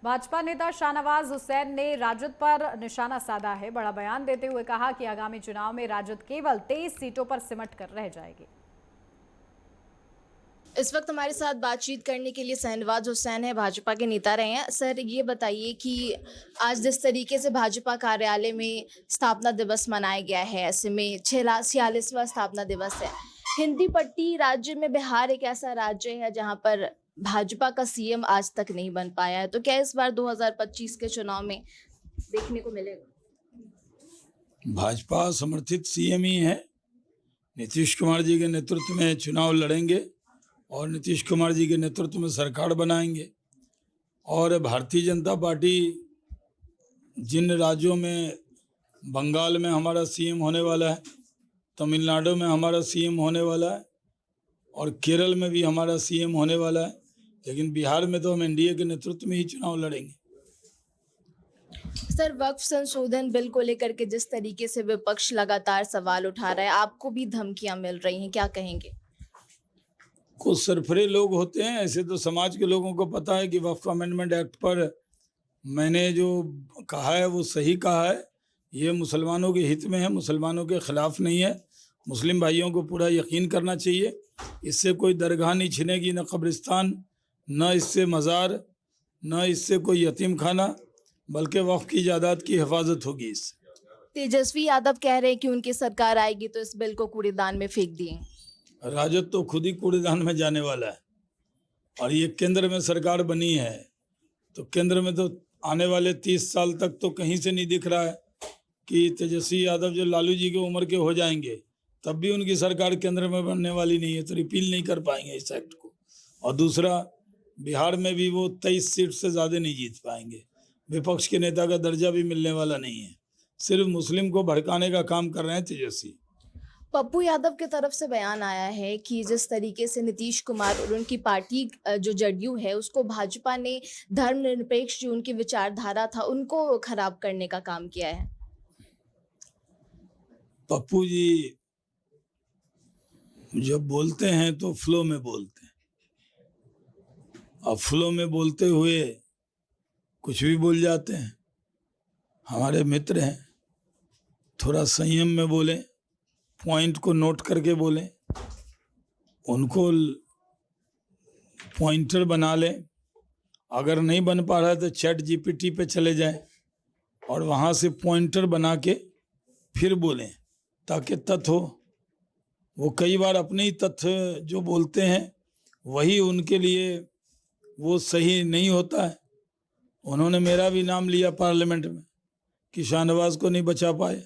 भाजपा नेता शाहनवाज हुसैन ने राजद पर निशाना साधा है। बड़ा बयान देते हुए कहा कि आगामी चुनाव में राजद केवल 23 सीटों पर सिमट कर रह जाएगी। इस वक्त हमारे साथ बातचीत करने के लिए शाहनवाज हुसैन है, भाजपा के नेता रहे हैं। सर, ये बताइए कि आज जिस तरीके से भाजपा कार्यालय में स्थापना दिवस मनाया गया है, ऐसे में 46वां स्थापना दिवस है। हिंदी पट्टी राज्य में बिहार एक ऐसा राज्य है जहां पर भाजपा का सीएम आज तक नहीं बन पाया है, तो क्या इस बार 2025 के चुनाव में देखने को मिलेगा? भाजपा समर्थित सीएम ही है। नीतीश कुमार जी के नेतृत्व में चुनाव लड़ेंगे और नीतीश कुमार जी के नेतृत्व में सरकार बनाएंगे। और भारतीय जनता पार्टी जिन राज्यों में, बंगाल में हमारा सीएम होने वाला है, तमिलनाडु में हमारा सीएम होने वाला है और केरल में भी हमारा सीएम होने वाला है, लेकिन बिहार में तो हम एनडीए के नेतृत्व में ही चुनाव लड़ेंगे। सर, वक्फ संशोधन बिल को लेकर के जिस तरीके से विपक्ष लगातार सवाल उठा रहा है, आपको भी धमकियां मिल रही हैं, क्या कहेंगे? कुछ सरफरे लोग होते हैं, ऐसे तो समाज के लोगों को पता है कि वक्फ अमेंडमेंट एक्ट पर मैंने जो कहा है वो सही कहा है। ये मुसलमानों के हित में है, मुसलमानों के खिलाफ नहीं है। मुस्लिम भाइयों को पूरा यकीन करना चाहिए, इससे कोई दरगाह नहीं छिनेगी, न कब्रिस्तान, न इससे मज़ार, न इससे कोई यतीम खाना, बल्कि वक्फ की जायदाद की हिफाजत होगी इससे। तेजस्वी यादव कह रहे हैं कि उनकी सरकार आएगी तो इस बिल को कूड़ेदान में फेंक दिए। राजद तो खुद ही कूड़ेदान में जाने वाला है और ये केंद्र में सरकार बनी है, तो केंद्र में तो आने वाले 30 साल तक तो कहीं से नहीं दिख रहा है कि तेजस्वी यादव जो लालू जी की उम्र के हो जाएंगे तब भी उनकी सरकार केंद्र में बनने वाली नहीं है, तो रिपील नहीं कर पाएंगे इस एक्ट को। और दूसरा, बिहार में भी वो 23 सीट से ज़्यादा नहीं जीत पाएंगे। विपक्ष के नेता का दर्जा भी मिलने वाला नहीं है। सिर्फ मुस्लिम को भड़काने का काम कर रहे हैं तेजस्वी। पप्पू यादव की तरफ से बयान आया है कि जिस तरीके से नीतीश कुमार और उनकी पार्टी जो जदयू है उसको भाजपा ने धर्मनिरपेक्ष जो उनकी विचारधारा था उनको खराब करने का काम किया है। पप्पू जी जब बोलते हैं तो फ्लो में बोलते हैं, अब फ्लो में बोलते हुए कुछ भी बोल जाते हैं। हमारे मित्र हैं, थोड़ा संयम में बोलें, पॉइंट को नोट करके बोलें, उनको पॉइंटर बना लें। अगर नहीं बन पा रहा है तो चैट जीपीटी पे चले जाएं और वहाँ से पॉइंटर बना के फिर बोलें ताकि तथ्य हो। वो कई बार अपने ही तथ्य जो बोलते हैं वही उनके लिए वो सही नहीं होता है। उन्होंने मेरा भी नाम लिया पार्लियामेंट में कि शाहनवाज को नहीं बचा पाए।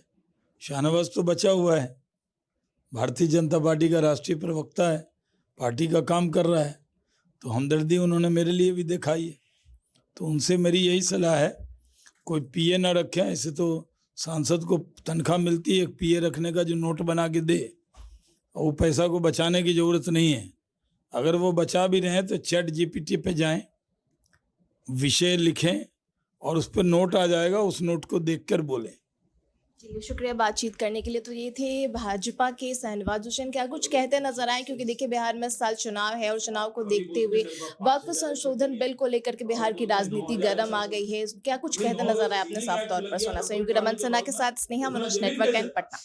शाहनवाज तो बचा हुआ है, भारतीय जनता पार्टी का राष्ट्रीय प्रवक्ता है, पार्टी का काम कर रहा है, तो हमदर्दी उन्होंने मेरे लिए भी दिखाई है। तो उनसे मेरी यही सलाह है, कोई पीए ना रखें। ऐसे तो सांसद को तनख्वाह मिलती है पीए रखने का, जो नोट बना के दे, और वो पैसा को बचाने की ज़रूरत नहीं है। अगर वो बचा भी रहे हैं तो चैट जीपीटी पे जाएं, विषय लिखें और उस पर नोट आ जाएगा, उस नोट को देखकर बोलें। चलिए, शुक्रिया बातचीत करने के लिए। तो ये थे भाजपा के शाहनवाज हुसैन। क्या कुछ कहते नजर आए, क्योंकि देखिए बिहार में इस साल चुनाव है और चुनाव को देखते हुए वक्फ संशोधन बिल को लेकर के बिहार की राजनीति गर्म आ गई है। क्या कुछ कहते नजर आए आपने साफ तौर पर सुना। संयुक्त रमन सिन्हा के साथ स्नेहा मनोज, नेटवर्क एंड पटना।